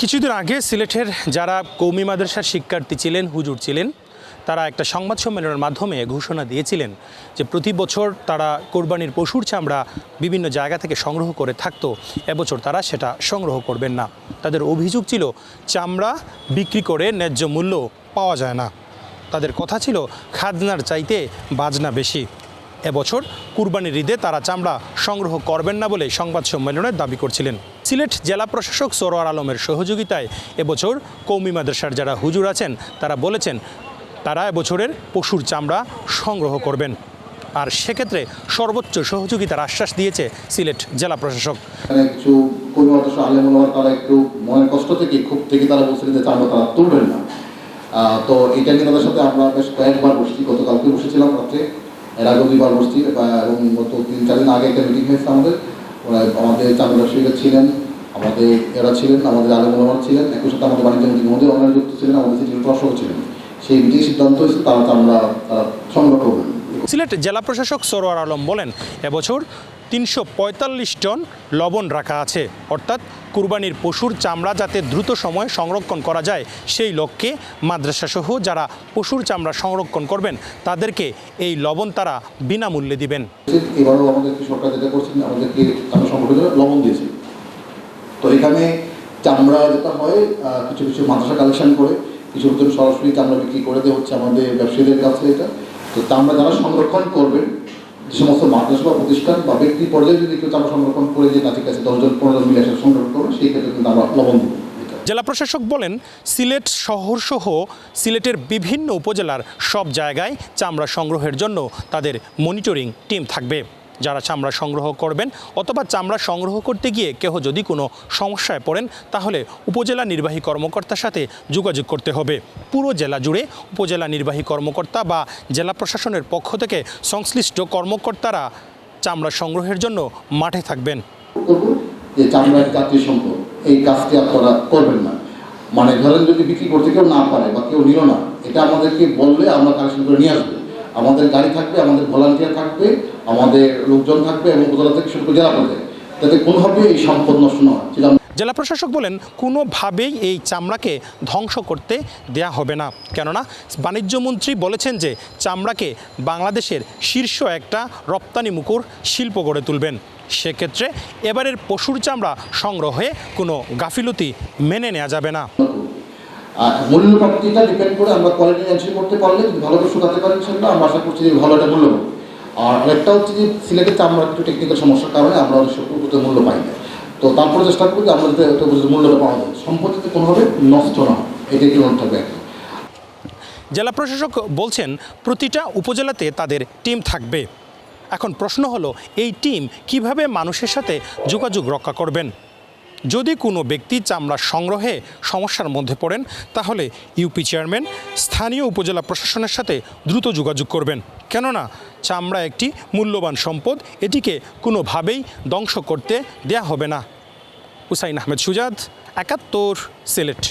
কিছুদিন আগে সিলেটের যারা কওমি মাদ্রাসার শিক্ষার্থী ছিলেন, হুজুর ছিলেন, তারা একটা সংবাদ সম্মেলনের মাধ্যমে ঘোষণা দিয়েছিলেন যে প্রতি বছর তারা কোরবানির পশুর চামড়া বিভিন্ন জায়গা থেকে সংগ্রহ করে থাকতো, এবছর তারা সেটা সংগ্রহ করবেন না। তাদের অভিযোগ ছিল চামড়া বিক্রি করে ন্যায্য মূল্য পাওয়া যায় না। তাদের কথা ছিল খাজনার চাইতে বাজনা বেশি। এবছর কুরবানির ঈদে তারা চামড়া সংগ্রহ করবেন না বলে সংবাদ সম্মেলনে দাবি করছিলেন। সিলেট জেলা প্রশাসক সরোয়ার আলমের সহযোগিতায় এবছর কওমি মাদ্রাসার যারা হুজুর আছেন তারা বলেছেন তারা এবছরের পশুর চামড়া সংগ্রহ করবেন, আর সেক্ষেত্রে সর্বোচ্চ সহযোগিতার আশ্বাস দিয়েছে সিলেট জেলা প্রশাসক। কিছু কওমি মাদ্রাসা আলেমুলামা তারা একটু মনের কষ্ট থেকে ক্ষোভ থেকে তারা বলছিলেন যে চামড়া তারা তুলবেন না। তো এটা নিয়ে তাদের সাথে আমরা বেশ কয়েকবার বসছি, গতকালকে বসেছিলাম রাত্রে, এর আগে দুইবার বসছি এবং গত 3-4 দিন আগে একটা মিটিং হয়েছে আমাদের। আমাদের চামড়া ব্যবসায়ীরা ছিলেন, আমাদের এরা ছিলেন, আমাদের আলেমুলামা ছিলেন, একই সাথে আমাদের বাণিজ্য মন্ত্রী মহোদয় অনলাইন যুক্ত ছিলেন, আমাদের সিটি প্রশাসক ছিলেন। সেই মিটিং সিদ্ধান্ত হয়েছে তারা চামড়া সংগ্রহ করবেন। সিলেট জেলা প্রশাসক সরোয়ার আলম বলেন এবছর 345 টন লবণ রাখা আছে, অর্থাৎ কুরবানির পশুর চামড়া যাতে দ্রুত সময়ে সংরক্ষণ করা যায় সেই লক্ষ্যে মাদ্রাসাসহ যারা পশুর চামড়া সংরক্ষণ করবেন তাদেরকে এই লবণ তারা বিনামূল্যে দিবেন। এবারও আমাদেরকে সরকার যেটা করছেন, আমাদেরকে চামড়া সংরক্ষণের জন্য লবণ দিয়েছে। তো এখানে চামড়া যেটা হয় কিছু কিছু মাদ্রাসা কালেকশন করে কিছু কিছু সরাসরি চামড়া বিক্রি করে দেওয়া হচ্ছে আমাদের ব্যবসায়ীদের কাছে। এটা তো চামড়া যারা সংরক্ষণ করবেন, যে সমস্ত মাদ্রাসা বা প্রতিষ্ঠান বা ব্যক্তি পর্যায়ে যদি কেউ চামড়া সংরক্ষণ করে যে কাছে 10-15 মিলে একসাথে সংরক্ষণ করবে, সেই ক্ষেত্রে কিন্তু আমরা লবণ দেব। জেলা প্রশাসক বলেন সিলেট শহরসহ সিলেটের বিভিন্ন উপজেলার সব জায়গায় চামড়া সংগ্রহের জন্য তাদের মনিটরিং টিম থাকবে। যারা চামড়া সংগ্রহ করবেন অথবা চামড়া সংগ্রহ করতে গিয়ে কেহ যদি কোনো সমস্যায় পড়েন তাহলে উপজেলা নির্বাহী কর্মকর্তার সাথে যোগাযোগ করতে হবে। পুরো জেলা জুড়ে উপজেলা নির্বাহী কর্মকর্তা বা জেলা প্রশাসনের পক্ষ থেকে সংশ্লিষ্ট কর্মকর্তারা চামড়া সংগ্রহের জন্য মাঠে থাকবেন। যে চামড়ার যাত্রী সম্পদ এই কাজটি আপনারা করবেন না, মানে ধরেন যদি বিক্রি করতে কেউ না পারে বা কেউ নিল না, এটা আমাদেরকে বললে আমরা কালেকশন করে নিয়ে আসবো। আমাদের গাড়ি থাকবে, আমাদের ভলান্টিয়ার থাকবে, আমাদের লোকজন থাকবে এবং উপজেলা থেকে শুরু করে জেলা পর্যায়ে, যাতে কোনোভাবে এই সম্পদ নষ্ট না হয়। জেলা প্রশাসক বলেন কোনোভাবেই এই চামড়াকে ধ্বংস করতে দেয়া হবে না, কেননা বাণিজ্য মন্ত্রী বলেছেন যে চামড়াকে বাংলাদেশের শীর্ষ একটা রপ্তানিমুখর শিল্প গড়ে তুলবেন। সেক্ষেত্রে এবারের পশুর চামড়া সংগ্রহে কোনো গাফিলতি মেনে নেওয়া যাবে না। মূল্য প্রাপ্তিটা ডিপেন্ড করে আমরা কোয়ালিটি এনশিওর করতে পারলে যদি ভালো পশু খাতে পারি সেটা আমরা আশা করছি যে ভালো একটা মূল্য পাবো। আর আরেকটা হচ্ছে যে সিলেটের চামড়া একটু টেকনিক্যাল সমস্যার কারণে আমরা উপযুক্ত মূল্য পাই না। তো তারপরে চেষ্টা করবো যে আমরা যাতে মূল্যটা পাওয়া যায়, সম্পদ যাতে কোনোভাবে নষ্ট না হয়, এটা একটু মনে থাকবে। জেলা প্রশাসক বলছেন প্রতিটা উপজেলাতে তাদের টিম থাকবে। এখন প্রশ্ন হলো এই টিম কিভাবে মানুষের সাথে যোগাযোগ রক্ষা করবেন। যদি কোনো ব্যক্তি চামড়া সংগ্রহে সমস্যার মধ্যে পড়েন তাহলে ইউপি চেয়ারম্যান স্থানীয় উপজেলা প্রশাসনের সাথে দ্রুত যোগাযোগ করবেন, কেননা চামড়া একটি মূল্যবান সম্পদ, এটিকে কোনোভাবেই ধ্বংস করতে দেয়া হবে না। হুসাইন আহমেদ সুজাদ, ৭১ সিলেট।